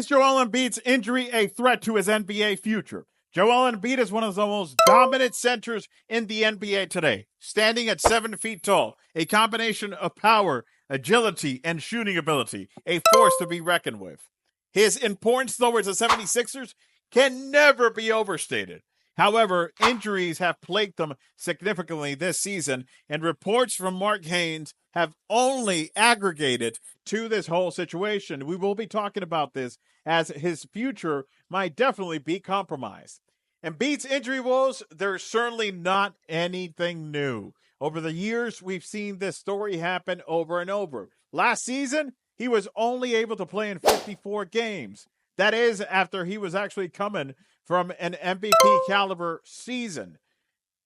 Is Joel Embiid's injury a threat to his NBA future? Joel Embiid is one of the most dominant centers in the NBA today, standing at 7 feet tall, a combination of power, agility, and shooting ability, a force to be reckoned with. His importance towards the 76ers can never be overstated. However, injuries have plagued them significantly this season, and reports from Mark Haynes have only aggregated to this whole situation. We will be talking about this as his future might definitely be compromised. Embiid's injury woes, they're certainly not anything new. Over the years, we've seen this story happen over and over. Last season, he was only able to play in 54 games. That is after he was actually coming from an MVP caliber season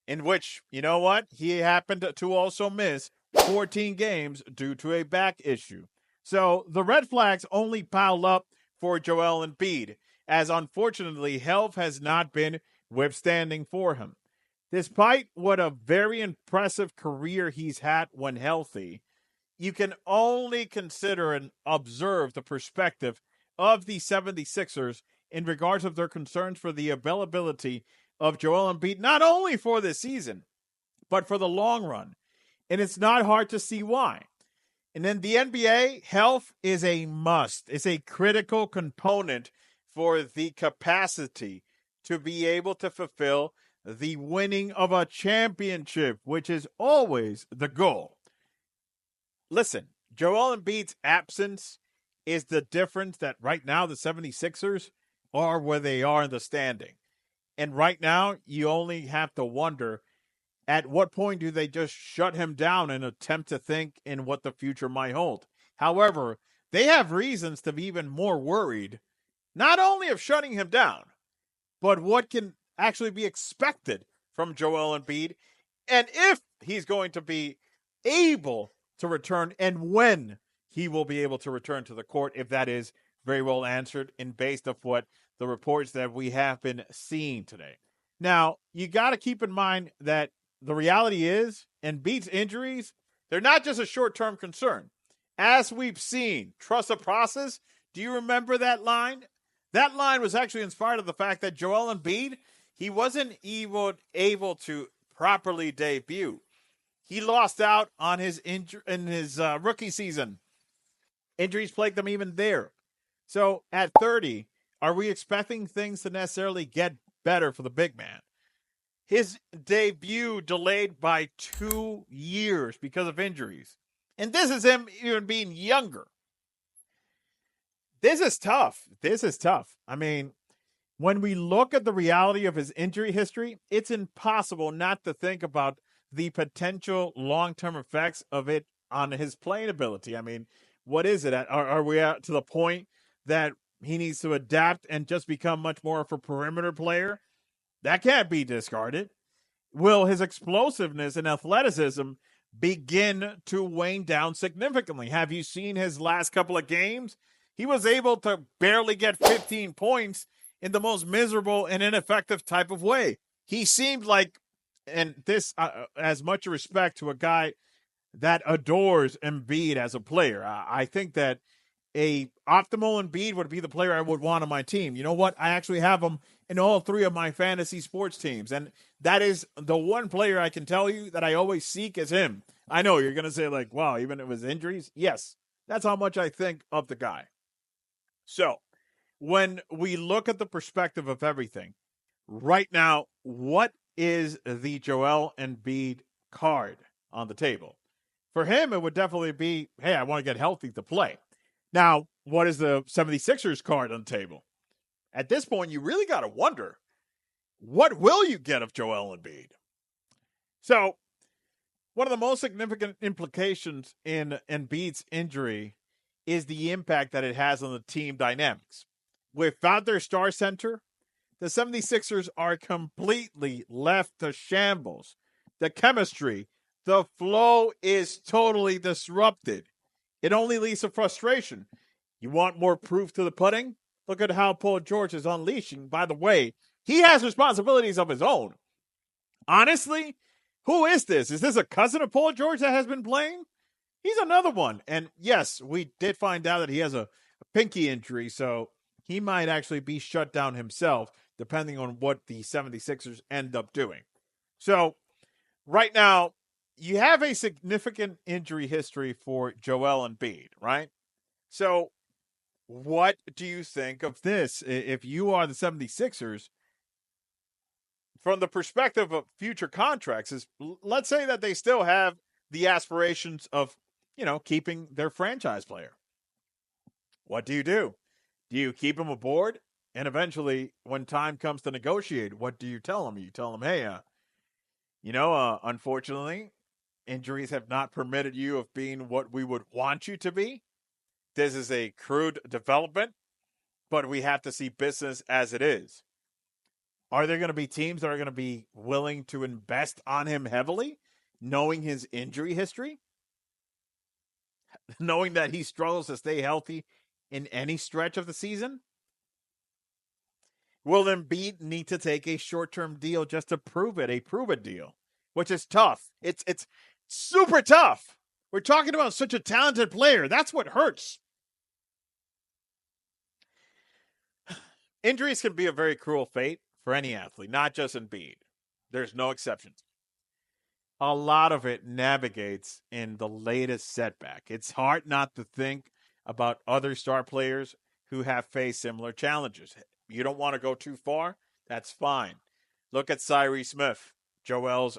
in which, you know what, he happened to also miss 14 games due to a back issue. So the red flags only pile up for Joel Embiid, as unfortunately health has not been withstanding for him. Despite what a very impressive career he's had when healthy, you can only consider and observe the perspective of the 76ers in regards of their concerns for the availability of Joel Embiid, not only for this season, but for the long run. And it's not hard to see why. And in the NBA, health is a must. It's a critical component for the capacity to be able to fulfill the winning of a championship, which is always the goal. Listen, Joel Embiid's absence is the difference that right now the 76ers are where they are in the standing. And right now, you only have to wonder, at what point do they just shut him down and attempt to think in what the future might hold? However, they have reasons to be even more worried, not only of shutting him down, but what can actually be expected from Joel Embiid, and if he's going to be able to return, and when he will be able to return to the court, if that is very well answered and based off what the reports that we have been seeing today. Now, you got to keep in mind that the reality is Embiid's injuries, they're not just a short-term concern. As we've seen, trust the process. Do you remember that line? That line was actually inspired of the fact that Joel Embiid, he wasn't even able to properly debut. He lost out on his rookie season. Injuries plagued him even there. So at 30, are we expecting things to necessarily get better for the big man? His debut delayed by 2 years because of injuries. And this is him even being younger. This is tough. I mean, when we look at the reality of his injury history, it's impossible not to think about the potential long-term effects of it on his playing ability. I mean, what is it? Are we at to the point that he needs to adapt and just become much more of a perimeter player? That can't be discarded. Will his explosiveness and athleticism begin to wane down significantly? Have you seen his last couple of games? He was able to barely get 15 points in the most miserable and ineffective type of way. He seemed like, and this as much respect to a guy that adores Embiid as a player. I think that a optimal Embiid would be the player I would want on my team. You know what? I actually have him in all 3 of my fantasy sports teams. And that is the one player I can tell you that I always seek as him. I know you're going to say like, wow, even if it was injuries. Yes, that's how much I think of the guy. So when we look at the perspective of everything right now, what is the Joel Embiid card on the table? For him, it would definitely be, hey, I want to get healthy to play. Now, what is the 76ers card on the table? At this point, you really got to wonder, what will you get of Joel Embiid? So, one of the most significant implications in Embiid's injury is the impact that it has on the team dynamics. Without their star center, the 76ers are completely left to shambles. The chemistry, the flow is totally disrupted. It only leads to frustration. You want more proof to the pudding? Look at how Paul George is unleashing. By the way, he has responsibilities of his own. Honestly, who is this? Is this a cousin of Paul George that has been playing? He's another one. And yes, we did find out that he has a pinky injury, so he might actually be shut down himself, depending on what the 76ers end up doing. So, right now, you have a significant injury history for Joel Embiid, right? So, what do you think of this? If you are the 76ers, from the perspective of future contracts, is let's say that they still have the aspirations of, keeping their franchise player. What do you do? Do you keep him aboard? And eventually, when time comes to negotiate, what do you tell them? You tell them, hey, unfortunately, injuries have not permitted you of being what we would want you to be. This is a crude development, but we have to see business as it is. Are there going to be teams that are going to be willing to invest on him heavily, knowing his injury history, knowing that he struggles to stay healthy in any stretch of the season? Will Embiid need to take a short-term deal just to prove it, a prove-it deal, which is tough. It's super tough. We're talking about such a talented player. That's what hurts. Injuries can be a very cruel fate for any athlete, not just Embiid. There's no exceptions. A lot of it navigates in the latest setback. It's hard not to think about other star players who have faced similar challenges. You don't want to go too far? That's fine. Look at Cyree Smith, Joel's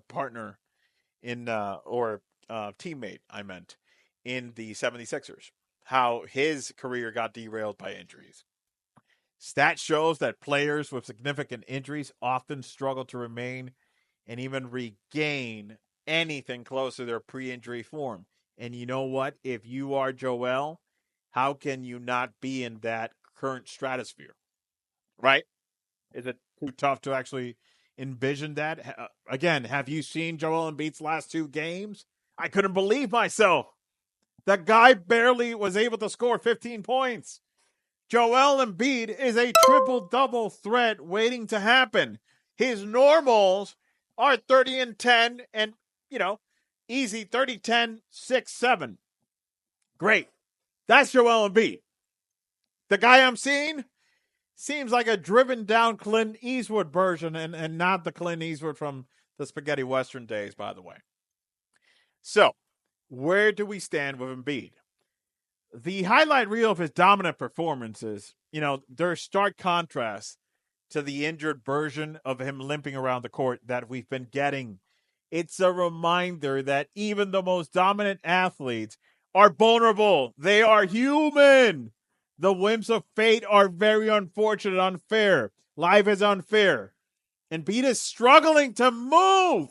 partner or teammate, I meant, in the 76ers. How his career got derailed by injuries. Stat shows that players with significant injuries often struggle to remain and even regain anything close to their pre-injury form. And you know what? If you are Joel, how can you not be in that current stratosphere? Right? Is it too tough to actually envision that? Again, have you seen Joel Embiid's last 2 games? I couldn't believe myself. The guy barely was able to score 15 points. Joel Embiid is a triple-double threat waiting to happen. His normals are 30 and 10 and, easy 30, 10, 6, 7. Great. That's Joel Embiid. The guy I'm seeing seems like a driven down Clint Eastwood version and not the Clint Eastwood from the Spaghetti Western days, by the way. So, where do we stand with Embiid? The highlight reel of his dominant performances, there's stark contrast to the injured version of him limping around the court that we've been getting. It's a reminder that even the most dominant athletes are vulnerable. They are human. The whims of fate are very unfortunate, unfair. Life is unfair. Embiid is struggling to move.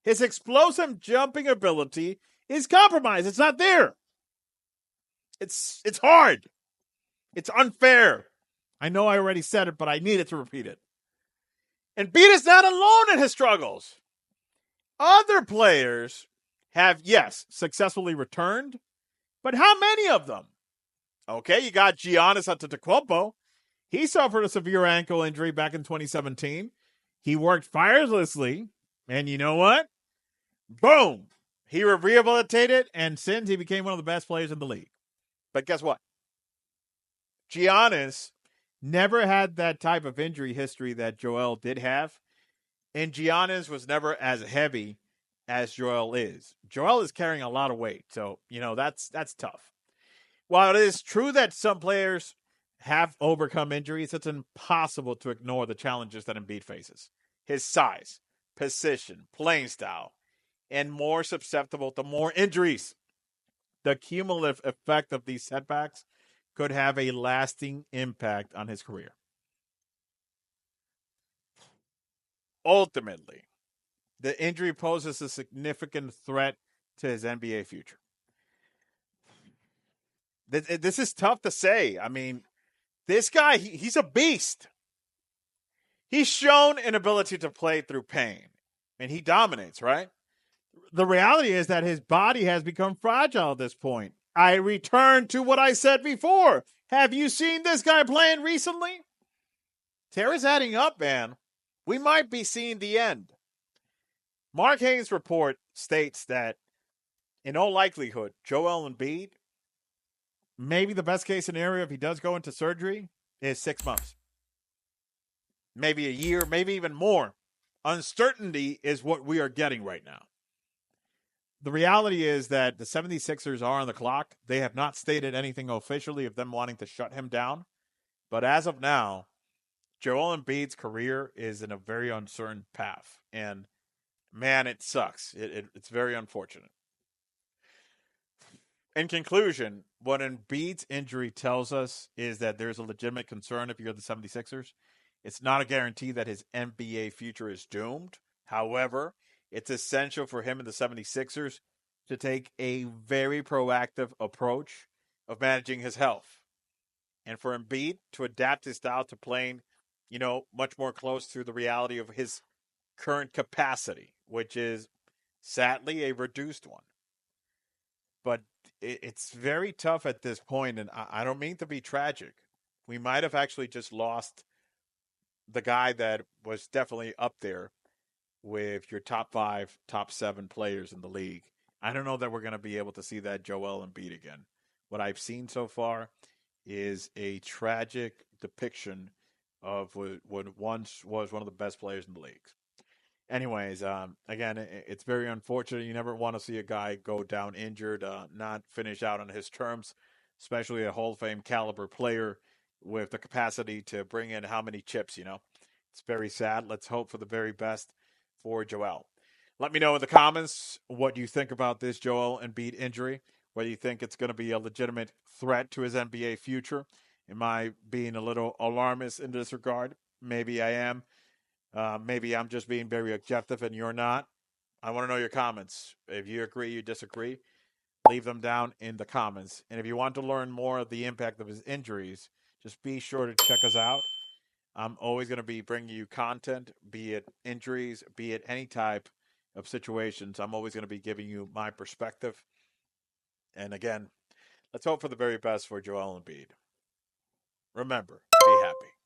His explosive jumping ability is compromised. It's not there. It's hard. It's unfair. I know I already said it, but I needed to repeat it. Embiid is not alone in his struggles. Other players have, yes, successfully returned, but how many of them? Okay, you got Giannis Antetokounmpo. He suffered a severe ankle injury back in 2017. He worked tirelessly, and you know what? Boom! He rehabilitated, and since he became one of the best players in the league. But guess what? Giannis never had that type of injury history that Joel did have. And Giannis was never as heavy as Joel is. Joel is carrying a lot of weight. So, that's tough. While it is true that some players have overcome injuries, it's impossible to ignore the challenges that Embiid faces. His size, position, playing style, and more susceptible to more injuries. The cumulative effect of these setbacks could have a lasting impact on his career. Ultimately, the injury poses a significant threat to his NBA future. This is tough to say. I mean, this guy, he's a beast. He's shown an ability to play through pain, and he dominates, right? The reality is that his body has become fragile at this point. I return to what I said before. Have you seen this guy playing recently? Tear is adding up, man. We might be seeing the end. Mark Haynes' report states that, in all likelihood, Joel Embiid maybe the best case scenario if he does go into surgery is 6 months, maybe a year, maybe even more. Uncertainty is what we are getting right now. The reality is that the 76ers are on the clock. They have not stated anything officially of them wanting to shut him down. But as of now, Joel Embiid's career is in a very uncertain path. And man, it sucks. It's very unfortunate. In conclusion, what Embiid's injury tells us is that there's a legitimate concern if you're the 76ers. It's not a guarantee that his NBA future is doomed. However, it's essential for him and the 76ers to take a very proactive approach of managing his health. And for Embiid to adapt his style to playing, much more close to the reality of his current capacity, which is sadly a reduced one. But it's very tough at this point, and I don't mean to be tragic. We might have actually just lost the guy that was definitely up there with your top 5, top 7 players in the league. I don't know that we're going to be able to see that Joel Embiid again. What I've seen so far is a tragic depiction of what once was one of the best players in the league. Anyways, again, it's very unfortunate. You never want to see a guy go down injured, not finish out on his terms, especially a Hall of Fame caliber player with the capacity to bring in how many chips. It's very sad. Let's hope for the very best for Joel. Let me know in the comments what you think about this Joel Embiid injury, whether you think it's going to be a legitimate threat to his NBA future. Am I being a little alarmist in this regard? Maybe I am. Maybe I'm just being very objective and you're not. I want to know your comments. If you agree, you disagree, leave them down in the comments. And if you want to learn more of the impact of his injuries, just be sure to check us out. I'm always going to be bringing you content, be it injuries, be it any type of situations. I'm always going to be giving you my perspective. And again, let's hope for the very best for Joel Embiid. Remember, be happy.